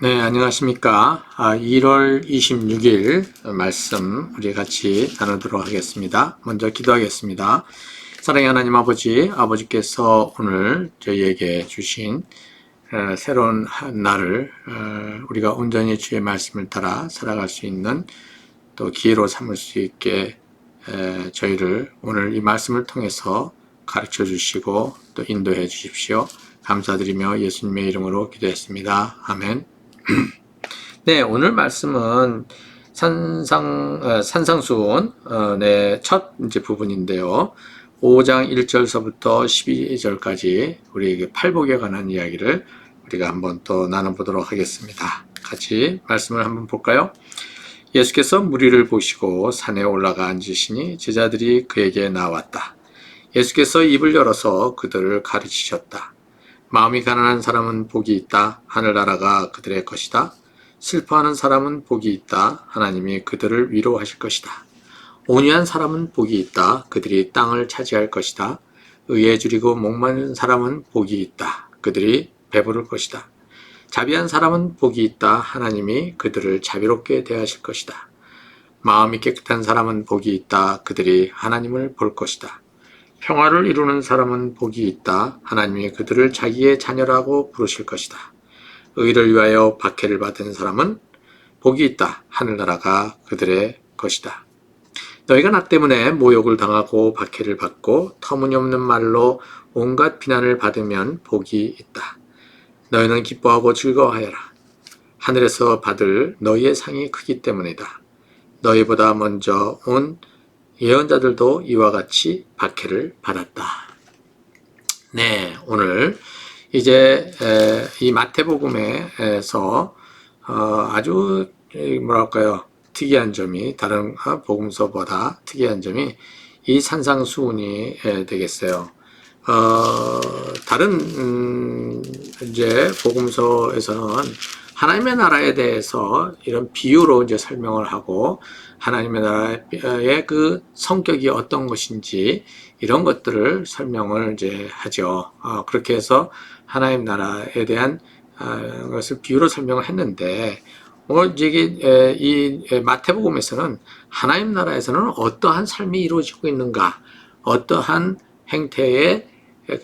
네, 안녕하십니까. 1월 26일 말씀 우리 같이 나누도록 하겠습니다. 먼저 기도하겠습니다. 사랑의 하나님 아버지께서 오늘 저희에게 주신 새로운 한 날을 우리가 온전히 주의 말씀을 따라 살아갈 수 있는 또 기회로 삼을 수 있게 저희를 오늘 이 말씀을 통해서 가르쳐 주시고 또 인도해 주십시오. 감사드리며 예수님의 이름으로 기도했습니다. 아멘. 네, 오늘 말씀은 산상수훈의 첫 이제 부분인데요. 5장 1절서부터 12절까지 우리에게 팔복에 관한 이야기를 우리가 한번 또 나눠보도록 하겠습니다. 같이 말씀을 한번 볼까요? 예수께서 무리를 보시고 산에 올라가 앉으시니 제자들이 그에게 나왔다. 예수께서 입을 열어서 그들을 가르치셨다. 마음이 가난한 사람은 복이 있다. 하늘나라가 그들의 것이다. 슬퍼하는 사람은 복이 있다. 하나님이 그들을 위로하실 것이다. 온유한 사람은 복이 있다. 그들이 땅을 차지할 것이다. 의에 줄이고 목마른 사람은 복이 있다. 그들이 배부를 것이다. 자비한 사람은 복이 있다. 하나님이 그들을 자비롭게 대하실 것이다. 마음이 깨끗한 사람은 복이 있다. 그들이 하나님을 볼 것이다. 평화를 이루는 사람은 복이 있다. 하나님이 그들을 자기의 자녀라고 부르실 것이다. 의를 위하여 박해를 받은 사람은 복이 있다. 하늘나라가 그들의 것이다. 너희가 나 때문에 모욕을 당하고 박해를 받고 터무니없는 말로 온갖 비난을 받으면 복이 있다. 너희는 기뻐하고 즐거워하여라. 하늘에서 받을 너희의 상이 크기 때문이다. 너희보다 먼저 온 예언자들도 이와 같이 박해를 받았다. 네, 오늘 이제 이 마태복음에서 아주 뭐랄까요, 특이한 점이 다른 복음서보다 특이한 점이 이 산상수훈이 되겠어요. 다른 이제 복음서에서는 하나님의 나라에 대해서 이런 비유로 이제 설명을 하고 하나님의 나라의 그 성격이 어떤 것인지 이런 것들을 설명을 이제 하죠. 그렇게 해서 하나님 나라에 대한 것을 비유로 설명을 했는데 오늘 이제 이 마태복음에서는 하나님 나라에서는 어떠한 삶이 이루어지고 있는가, 어떠한 행태의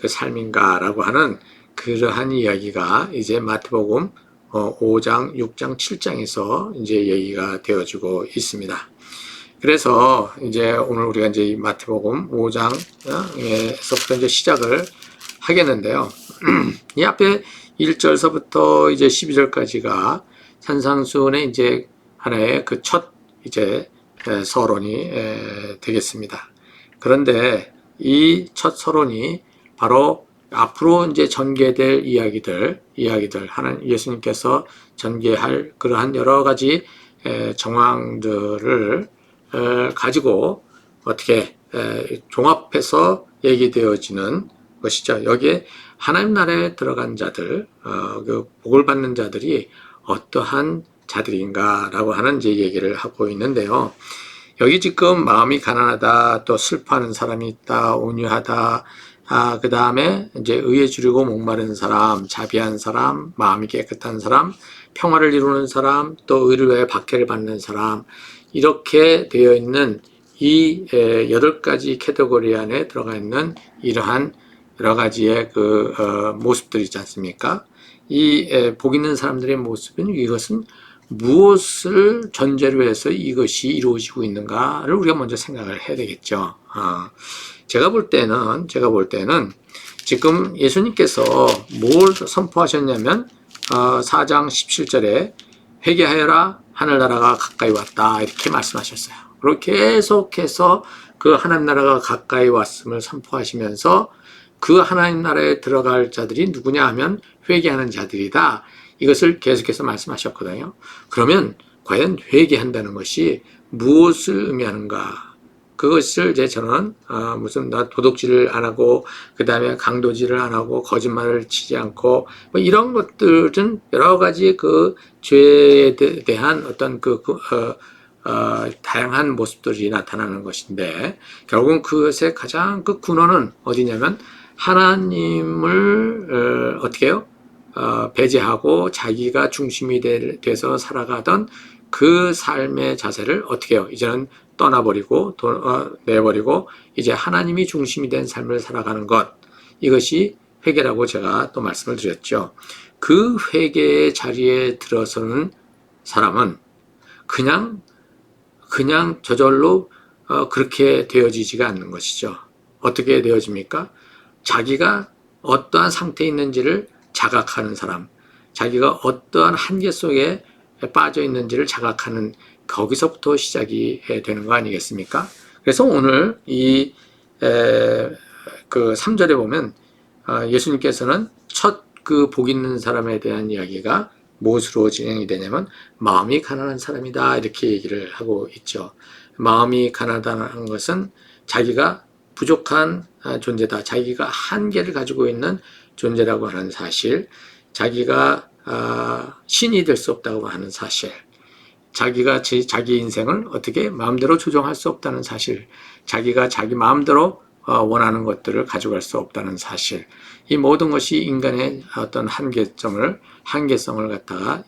그 삶인가라고 하는 그러한 이야기가 이제 마태복음 5장, 6장, 7장에서 이제 얘기가 되어지고 있습니다. 그래서 이제 오늘 우리가 이제 이 마태복음 5장에서부터 이제 시작을 하겠는데요. 이 앞에 1절서부터 이제 12절까지가 산상수훈의 이제 하나의 그 첫 이제 서론이 되겠습니다. 그런데 이 첫 서론이 바로 앞으로 이제 전개될 이야기들 하나님 예수님께서 전개할 그러한 여러 가지 정황들을 가지고 어떻게 종합해서 얘기되어지는 것이죠. 여기에 하나님 나라에 들어간 자들, 그 복을 받는 자들이 어떠한 자들인가라고 하는 이제 얘기를 하고 있는데요. 여기 지금 마음이 가난하다, 또 슬퍼하는 사람이 있다, 온유하다, 그 다음에 이제 의에 줄이고 목마른 사람, 자비한 사람, 마음이 깨끗한 사람, 평화를 이루는 사람, 또 의를 위해 박해를 받는 사람, 이렇게 되어 있는 이 8가지 캐테고리 안에 들어가 있는 이러한 여러 가지의 그 모습들이 있지 않습니까? 이 복 있는 사람들의 모습은 이것은 무엇을 전제로 해서 이것이 이루어지고 있는가를 우리가 먼저 생각을 해야 되겠죠. 제가 볼 때는 지금 예수님께서 뭘 선포하셨냐면 4장 17절에 회개하여라 하늘나라가 가까이 왔다 이렇게 말씀하셨어요. 그리고 계속해서 그 하나님 나라가 가까이 왔음을 선포하시면서 그 하나님 나라에 들어갈 자들이 누구냐 하면 회개하는 자들이다. 이것을 계속해서 말씀하셨거든요. 그러면 과연 회개한다는 것이 무엇을 의미하는가? 그것을 이제 저는 무슨 나 도둑질을 안 하고 그 다음에 강도질을 안 하고 거짓말을 치지 않고 뭐 이런 것들은 여러 가지 그 죄에 대한 어떤 다양한 모습들이 나타나는 것인데 결국은 그것의 가장 그 근원은 어디냐면 하나님을 어떻게 해요? 배제하고 자기가 중심이 돼서 살아가던 그 삶의 자세를 어떻게 해요? 이제는 떠나버리고 내버리고 이제 하나님이 중심이 된 삶을 살아가는 것, 이것이 회개라고 제가 또 말씀을 드렸죠. 그 회개의 자리에 들어서는 사람은 그냥 저절로 그렇게 되어지지가 않는 것이죠. 어떻게 되어집니까? 자기가 어떠한 상태에 있는지를 자각하는 사람, 자기가 어떠한 한계 속에 빠져 있는지를 자각하는, 거기서부터 시작이 되는 거 아니겠습니까? 그래서 오늘 그 3절에 보면 예수님께서는 첫 그 복 있는 사람에 대한 이야기가 무엇으로 진행이 되냐면 마음이 가난한 사람이다, 이렇게 얘기를 하고 있죠. 마음이 가난하다는 것은 자기가 부족한 존재다, 자기가 한계를 가지고 있는 존재라고 하는 사실, 자기가 신이 될 수 없다고 하는 사실, 자기가 자기 인생을 어떻게 마음대로 조정할 수 없다는 사실, 자기가 자기 마음대로 원하는 것들을 가져갈 수 없다는 사실, 이 모든 것이 인간의 어떤 한계성을 갖다가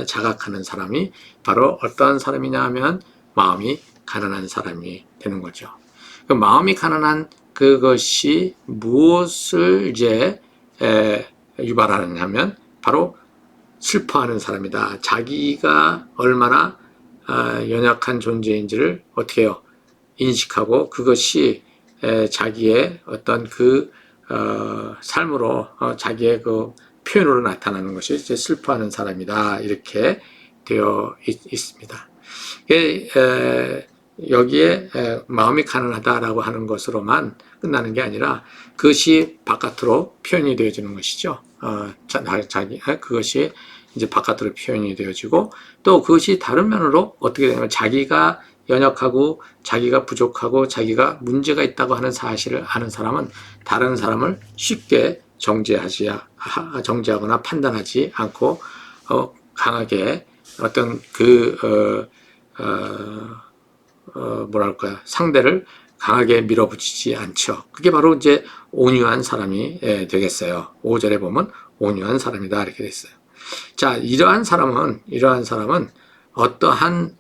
자각하는 사람이 바로 어떤 사람이냐 하면 마음이 가난한 사람이 되는 거죠. 그 마음이 가난한 그것이 무엇을 이제 유발하느냐면 바로 슬퍼하는 사람이다. 자기가 얼마나 연약한 존재인지를 어떻게 해요? 인식하고 그것이 자기의 어떤 그 삶으로 자기의 그 표현으로 나타나는 것이 이제 슬퍼하는 사람이다, 이렇게 되어 있습니다. 여기에 마음이 가난하다라고 하는 것으로만 끝나는 게 아니라 그것이 바깥으로 표현이 되어지는 것이죠. 그것이 이제 바깥으로 표현이 되어지고 또 그것이 다른 면으로 어떻게 되냐면 자기가 연약하고 자기가 부족하고 자기가 문제가 있다고 하는 사실을 아는 사람은 다른 사람을 쉽게 정죄하거나 판단하지 않고 강하게 어떤 상대를 강하게 밀어붙이지 않죠. 그게 바로 이제 온유한 사람이 되겠어요. 5절에 보면 온유한 사람이다, 이렇게 됐어요. 자, 이러한 사람은 어떠한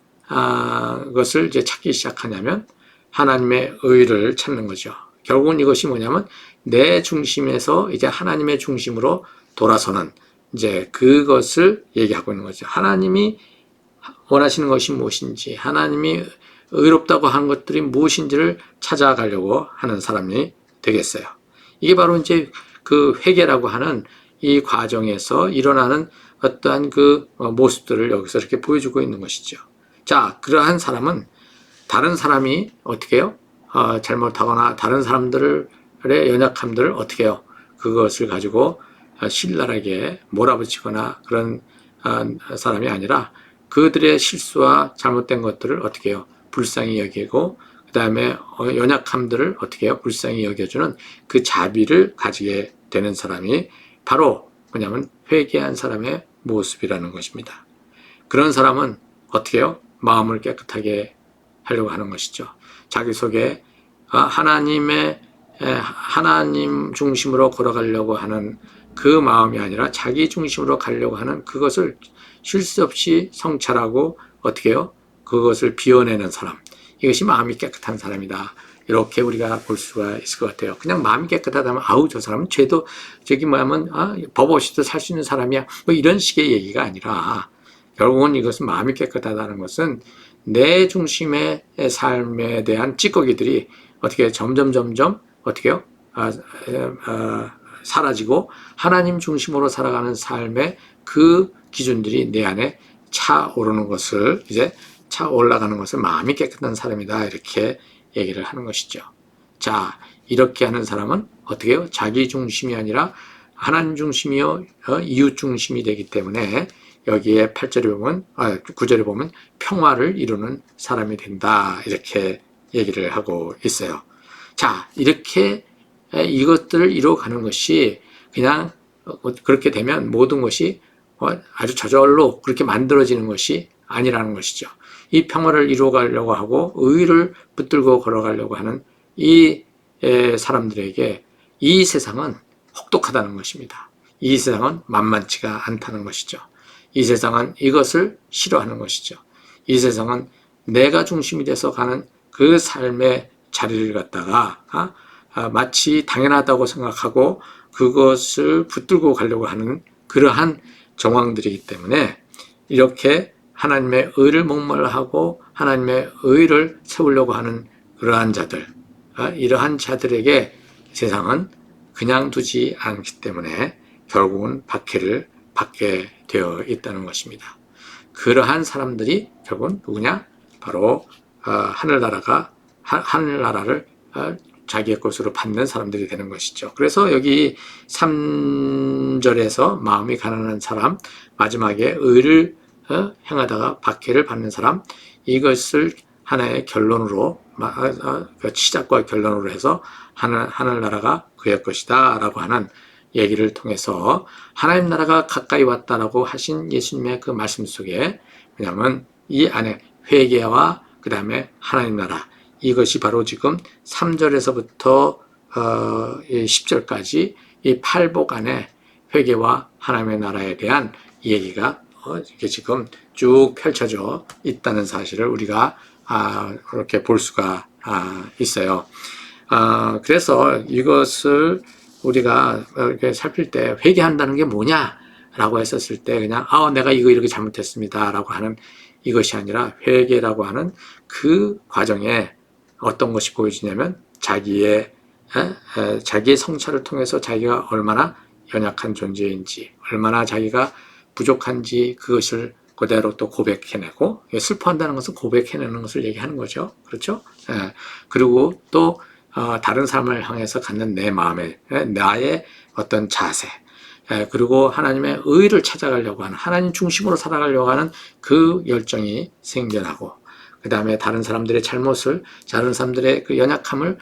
것을 이제 찾기 시작하냐면 하나님의 의를 찾는 거죠. 결국은 이것이 뭐냐면 내 중심에서 이제 하나님의 중심으로 돌아서는, 이제 그것을 얘기하고 있는 거죠. 하나님이 원하시는 것이 무엇인지, 하나님이 의롭다고 한 것들이 무엇인지를 찾아가려고 하는 사람이 되겠어요. 이게 바로 이제 그 회개라고 하는 이 과정에서 일어나는 어떠한 그 모습들을 여기서 이렇게 보여주고 있는 것이죠. 자, 그러한 사람은 다른 사람이 어떻게 해요? 잘못하거나 다른 사람들의 연약함들을 어떻게 해요? 그것을 가지고 신랄하게 몰아붙이거나 그런 사람이 아니라 그들의 실수와 잘못된 것들을 어떻게 해요? 불쌍히 여기고 그 다음에 연약함들을 어떻게 해요? 불쌍히 여겨주는 그 자비를 가지게 되는 사람이 바로 뭐냐면 회개한 사람의 모습이라는 것입니다. 그런 사람은 어떻게 해요? 마음을 깨끗하게 하려고 하는 것이죠. 자기 속에 하나님 중심으로 걸어가려고 하는 그 마음이 아니라 자기 중심으로 가려고 하는 그것을 쉴 수 없이 성찰하고 어떻게 해요? 그것을 비워내는 사람. 이것이 마음이 깨끗한 사람이다, 이렇게 우리가 볼 수가 있을 것 같아요. 그냥 마음이 깨끗하다면 아우 저 사람은 죄도 법 없이도 살 수 있는 사람이야, 뭐 이런 식의 얘기가 아니라 결국은 이것은 마음이 깨끗하다는 것은 내 중심의 삶에 대한 찌꺼기들이 어떻게 점점 어떻게 해요? 사라지고 하나님 중심으로 살아가는 삶의 그 기준들이 내 안에 차오르는 것을, 이제 차올라가는 것을 마음이 깨끗한 사람이다, 이렇게 얘기를 하는 것이죠. 자, 이렇게 하는 사람은 어떻게 해요? 자기 중심이 아니라 하나님 중심이요 이웃 중심이 되기 때문에 여기에 9절에 보면 평화를 이루는 사람이 된다, 이렇게 얘기를 하고 있어요. 자, 이렇게 이것들을 이루어가는 것이 그냥 그렇게 되면 모든 것이 아주 저절로 그렇게 만들어지는 것이 아니라는 것이죠. 이 평화를 이루어가려고 하고 의를 붙들고 걸어가려고 하는 이 사람들에게 이 세상은 혹독하다는 것입니다. 이 세상은 만만치가 않다는 것이죠. 이 세상은 이것을 싫어하는 것이죠. 이 세상은 내가 중심이 돼서 가는 그 삶의 자리를 갖다가 마치 당연하다고 생각하고 그것을 붙들고 가려고 하는 그러한 정황들이기 때문에 이렇게 하나님의 의를 목말라하고 하나님의 의를 세우려고 하는 그러한 자들, 이러한 자들에게 세상은 그냥 두지 않기 때문에 결국은 박해를 받게 되어 있다는 것입니다. 그러한 사람들이 결국은 누구냐? 바로 하늘나라를 자기의 것으로 받는 사람들이 되는 것이죠. 그래서 여기 3절에서 마음이 가난한 사람, 마지막에 의를 행하다가 박해를 받는 사람, 이것을 하나의 결론으로 시작과 결론으로 해서 하늘나라가 그의 것이다 라고 하는 얘기를 통해서 하나님 나라가 가까이 왔다라고 하신 예수님의 그 말씀 속에, 왜냐하면 이 안에 회개와 그 다음에 하나님 나라, 이것이 바로 지금 3절에서부터 10절까지 이 팔복 안에 회개와 하나님의 나라에 대한 얘기가 이렇게 지금 쭉 펼쳐져 있다는 사실을 우리가 그렇게 볼 수가 있어요. 그래서 이것을 우리가 이렇게 살필 때 회개한다는 게 뭐냐라고 했었을 때 그냥 내가 이거 이렇게 잘못했습니다라고 하는 이것이 아니라, 회개라고 하는 그 과정에 어떤 것이 보여지냐면 자기의 성찰을 통해서 자기가 얼마나 연약한 존재인지, 얼마나 자기가 부족한지 그것을 그대로 또 고백해내고, 슬퍼한다는 것은 고백해내는 것을 얘기하는 거죠. 그렇죠? 그리고 또 다른 사람을 향해서 갖는 내 마음의, 나의 어떤 자세, 그리고 하나님의 의를 찾아가려고 하는, 하나님 중심으로 살아가려고 하는 그 열정이 생겨나고, 그 다음에 다른 사람들의 잘못을, 다른 사람들의 그 연약함을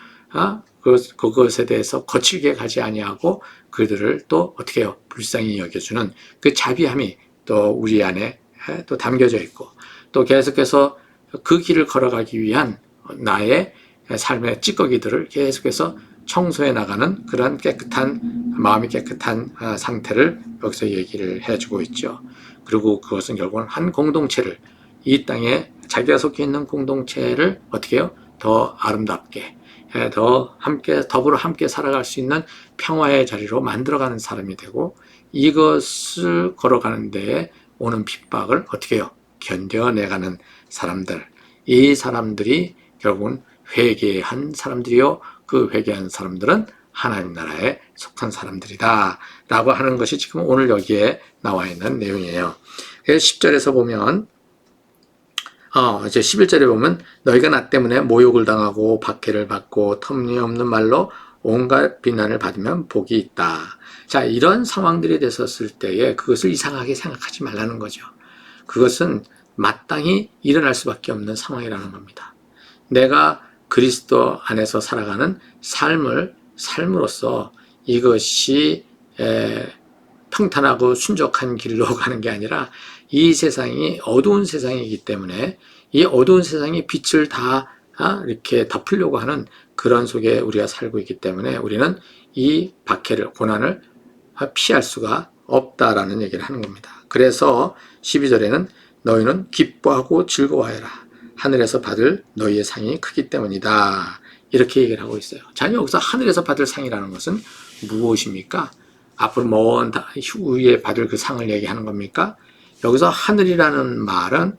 그것에 대해서 거칠게 가지 아니하고 그들을 또 어떻게 해요? 불쌍히 여겨주는 그 자비함이 또 우리 안에 또 담겨져 있고, 또 계속해서 그 길을 걸어가기 위한 나의 삶의 찌꺼기들을 계속해서 청소해 나가는 그런 깨끗한, 마음이 깨끗한 상태를 여기서 얘기를 해주고 있죠. 그리고 그것은 결국은 한 공동체를, 이 땅에 자기가 속해 있는 공동체를 어떻게 해요? 더 아름답게, 더불어 함께 살아갈 수 있는 평화의 자리로 만들어가는 사람이 되고, 이것을 걸어가는 데에 오는 핍박을 어떻게 해요? 견뎌내가는 사람들, 이 사람들이 결국은 회개한 사람들이요, 그 회개한 사람들은 하나님 나라에 속한 사람들이다 라고 하는 것이 지금 오늘 여기에 나와 있는 내용이에요. 10절에서 보면, 이제 11절에 보면, 너희가 나 때문에 모욕을 당하고 박해를 받고 터무니없는 말로 온갖 비난을 받으면 복이 있다. 자, 이런 상황들이 됐었을 때에 그것을 이상하게 생각하지 말라는 거죠. 그것은 마땅히 일어날 수밖에 없는 상황이라는 겁니다. 내가 그리스도 안에서 살아가는 삶으로서 이것이 평탄하고 순적한 길로 가는 게 아니라, 이 세상이 어두운 세상이기 때문에 이 어두운 세상이 빛을 다 이렇게 덮으려고 하는 그런 속에 우리가 살고 있기 때문에 우리는 이 박해를, 고난을 피할 수가 없다라는 얘기를 하는 겁니다. 그래서 12절에는 너희는 기뻐하고 즐거워하여라. 하늘에서 받을 너희의 상이 크기 때문이다. 이렇게 얘기를 하고 있어요. 자, 여기서 하늘에서 받을 상이라는 것은 무엇입니까? 앞으로 먼 후에 받을 그 상을 얘기하는 겁니까? 여기서 하늘이라는 말은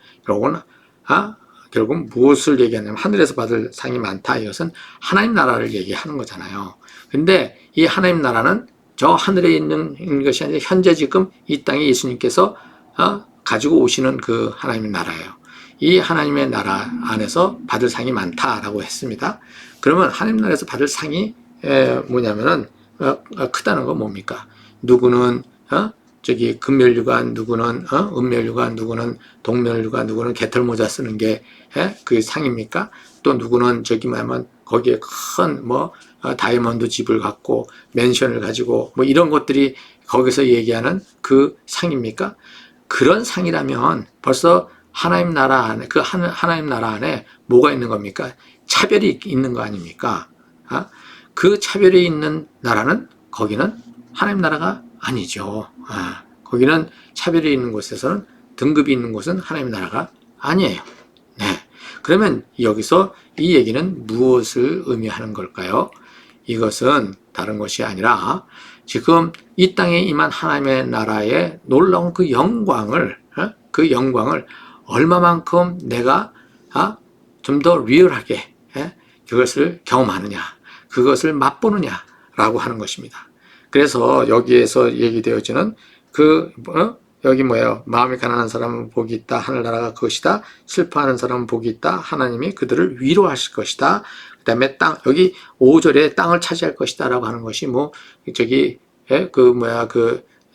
결국 무엇을 얘기하냐면, 하늘에서 받을 상이 많다. 이것은 하나님 나라를 얘기하는 거잖아요. 근데 이 하나님 나라는 저 하늘에 있는 것이 아니라 현재 지금 이 땅에 예수님께서 가지고 오시는 그 하나님의 나라예요. 이 하나님의 나라 안에서 받을 상이 많다라고 했습니다. 그러면 하나님 나라에서 받을 상이 뭐냐면은 크다는 건 뭡니까? 누구는 금면류관, 누구는 은면류관, 누구는 동면류관, 누구는 개털모자 쓰는 게 그 상입니까? 또 누구는 뭐냐면 거기에 큰 다이아몬드 집을 갖고 맨션을 가지고 이런 것들이 거기서 얘기하는 그 상입니까? 그런 상이라면 벌써 하나님 나라 안에, 그 하나님 나라 안에 뭐가 있는 겁니까? 차별이 있는 거 아닙니까? 그 차별이 있는 나라는, 거기는 하나님 나라가 아니죠. 거기는 차별이 있는 곳에서는, 등급이 있는 곳은 하나님의 나라가 아니에요. 네. 그러면 여기서 이 얘기는 무엇을 의미하는 걸까요? 이것은 다른 것이 아니라 지금 이 땅에 임한 하나님의 나라의 놀라운 그 영광을 얼마만큼 내가 좀 더 리얼하게 그것을 경험하느냐, 그것을 맛보느냐라고 하는 것입니다. 그래서 여기에서 얘기되어지는 여기 뭐예요? 마음이 가난한 사람은 복이 있다. 하늘나라가 그것이다. 슬퍼하는 사람은 복이 있다. 하나님이 그들을 위로하실 것이다. 그 다음에 여기 5절에 땅을 차지할 것이다 라고 하는 것이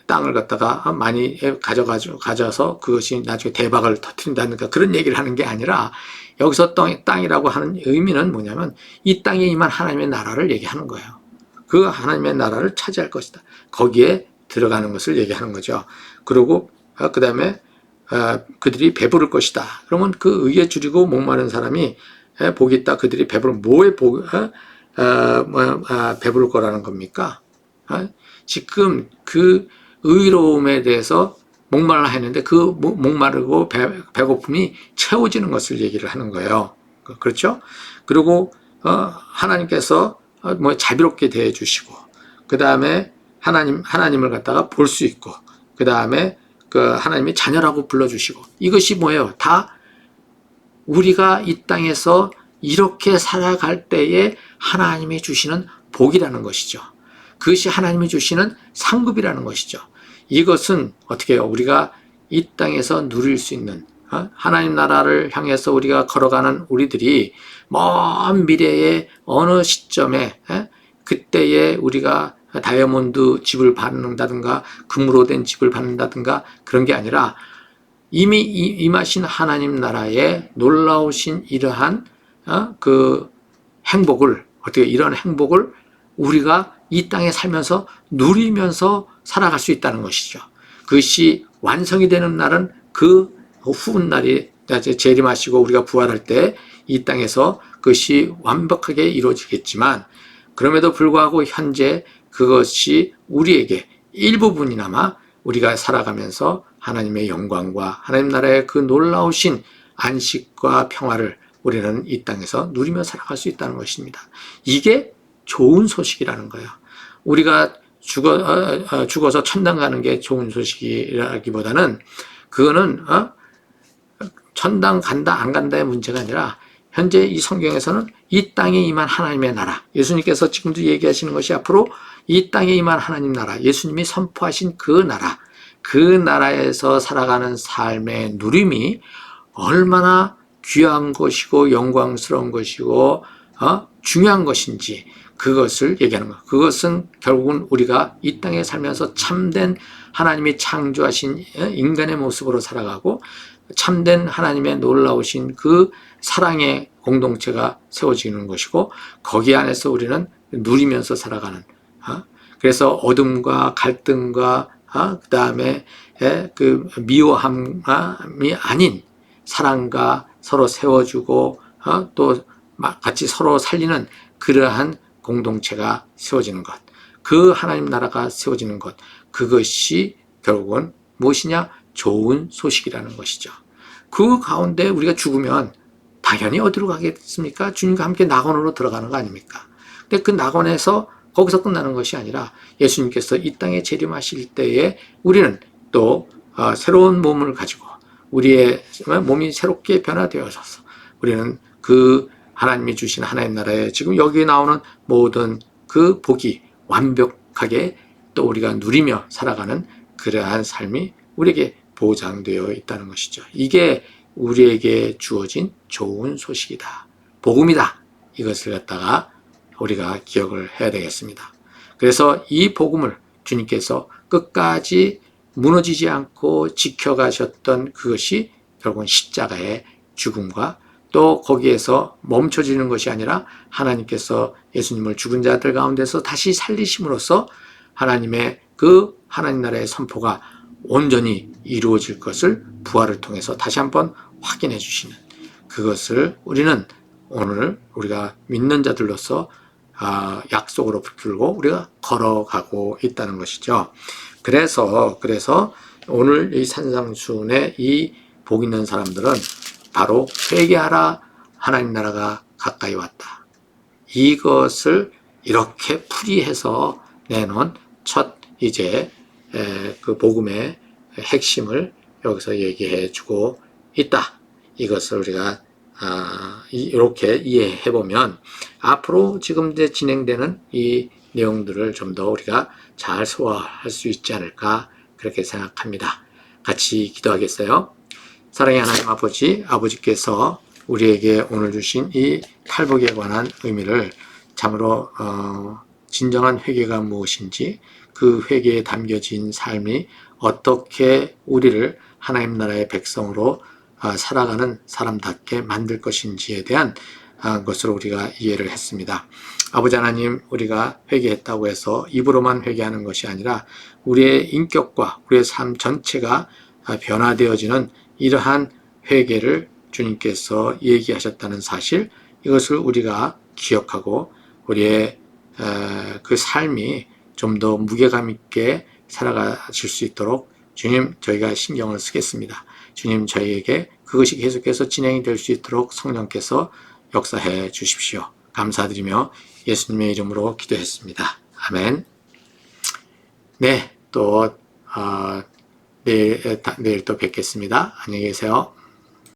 땅을 갖다가 많이 가져서 그것이 나중에 대박을 터뜨린다는 그런 얘기를 하는 게 아니라, 여기서 땅이라고 하는 의미는 뭐냐면 이 땅에 임한 하나님의 나라를 얘기하는 거예요. 그 하나님의 나라를 차지할 것이다. 거기에 들어가는 것을 얘기하는 거죠. 그리고 그 다음에 그들이 배부를 것이다. 그러면 그 의에 줄이고 목마른 사람이 복이 있다. 그들이 배부를 거라는 겁니까? 지금 그 의로움에 대해서 목말라 했는데 그 목마르고 배고픔이 채워지는 것을 얘기를 하는 거예요. 그렇죠? 그리고 하나님께서 자비롭게 대해 주시고, 그 다음에 하나님을 갖다가 볼 수 있고, 그 다음에 하나님이 자녀라고 불러주시고, 이것이 뭐예요? 다 우리가 이 땅에서 이렇게 살아갈 때에 하나님이 주시는 복이라는 것이죠. 그것이 하나님이 주시는 상급이라는 것이죠. 이것은 어떻게 해요? 우리가 이 땅에서 누릴 수 있는, 하나님 나라를 향해서 우리가 걸어가는 우리들이 먼 미래의 어느 시점에, 그때에 우리가 다이아몬드 집을 받는다든가 금으로 된 집을 받는다든가 그런 게 아니라, 이미 임하신 하나님 나라의 놀라우신 이러한 이런 행복을 우리가 이 땅에 살면서 누리면서 살아갈 수 있다는 것이죠. 그것이 완성이 되는 날은 그 후운 날이 재림하시고 우리가 부활할 때 이 땅에서 그것이 완벽하게 이루어지겠지만, 그럼에도 불구하고 현재 그것이 우리에게 일부분이나마 우리가 살아가면서 하나님의 영광과 하나님 나라의 그 놀라우신 안식과 평화를 우리는 이 땅에서 누리며 살아갈 수 있다는 것입니다. 이게 좋은 소식이라는 거예요. 우리가 죽어서 천당 가는 게 좋은 소식이라기보다는, 그거는 천당 간다 안 간다의 문제가 아니라, 현재 이 성경에서는 이 땅에 임한 하나님의 나라, 예수님께서 지금도 얘기하시는 것이 앞으로 이 땅에 임한 하나님 나라, 예수님이 선포하신 그 나라에서 살아가는 삶의 누림이 얼마나 귀한 것이고 영광스러운 것이고 중요한 것인지, 그것을 얘기하는 거예요. 그것은 결국은 우리가 이 땅에 살면서 참된 하나님이 창조하신 인간의 모습으로 살아가고, 참된 하나님의 놀라우신 그 사랑의 공동체가 세워지는 것이고, 거기 안에서 우리는 누리면서 살아가는, 그래서 어둠과 갈등과 그 다음에 그 미워함이 아닌 사랑과 서로 세워주고 또 같이 서로 살리는 그러한 공동체가 세워지는 것, 그 하나님 나라가 세워지는 것, 그것이 결국은 무엇이냐? 좋은 소식이라는 것이죠. 그 가운데 우리가 죽으면 당연히 어디로 가겠습니까? 주님과 함께 낙원으로 들어가는 거 아닙니까? 근데 그 낙원에서 거기서 끝나는 것이 아니라, 예수님께서 이 땅에 재림하실 때에 우리는 또 새로운 몸을 가지고 우리의 몸이 새롭게 변화되어서 우리는 그 하나님이 주신 하나님 나라에 지금 여기에 나오는 모든 그 복이 완벽하게 또 우리가 누리며 살아가는 그러한 삶이 우리에게 보장되어 있다는 것이죠. 이게 우리에게 주어진 좋은 소식이다. 복음이다. 이것을 갖다가 우리가 기억을 해야 되겠습니다. 그래서 이 복음을 주님께서 끝까지 무너지지 않고 지켜가셨던 그것이 결국은 십자가의 죽음과 또 거기에서 멈춰지는 것이 아니라, 하나님께서 예수님을 죽은 자들 가운데서 다시 살리심으로써 하나님의 그 하나님 나라의 선포가 온전히 이루어질 것을 부활을 통해서 다시 한번 확인해 주시는, 그것을 우리는 오늘 우리가 믿는 자들로서 약속으로 붙들고 우리가 걸어가고 있다는 것이죠. 그래서 오늘 이 산상수훈의 이 복 있는 사람들은 바로 회개하라, 하나님 나라가 가까이 왔다. 이것을 이렇게 풀이해서 내놓은 첫 이제 그 복음의 핵심을 여기서 얘기해 주고 있다. 이것을 우리가 이렇게 이해해 보면 앞으로 지금 이제 진행되는 이 내용들을 좀 더 우리가 잘 소화할 수 있지 않을까 그렇게 생각합니다. 같이 기도하겠어요? 사랑의 하나님 아버지, 아버지께서 우리에게 오늘 주신 이 팔복에 관한 의미를 참으로 진정한 회개가 무엇인지, 그 회개에 담겨진 삶이 어떻게 우리를 하나님 나라의 백성으로 살아가는 사람답게 만들 것인지에 대한 것을 우리가 이해를 했습니다. 아버지 하나님, 우리가 회개했다고 해서 입으로만 회개하는 것이 아니라 우리의 인격과 우리의 삶 전체가 변화되어지는 이러한 회개를 주님께서 얘기하셨다는 사실, 이것을 우리가 기억하고 우리의 그 삶이 좀 더 무게감 있게 살아가실 수 있도록 주님, 저희가 신경을 쓰겠습니다. 주님, 저희에게 그것이 계속해서 진행이 될 수 있도록 성령께서 역사해 주십시오. 감사드리며 예수님의 이름으로 기도했습니다. 아멘. 네, 또 내일 또 뵙겠습니다. 안녕히 계세요.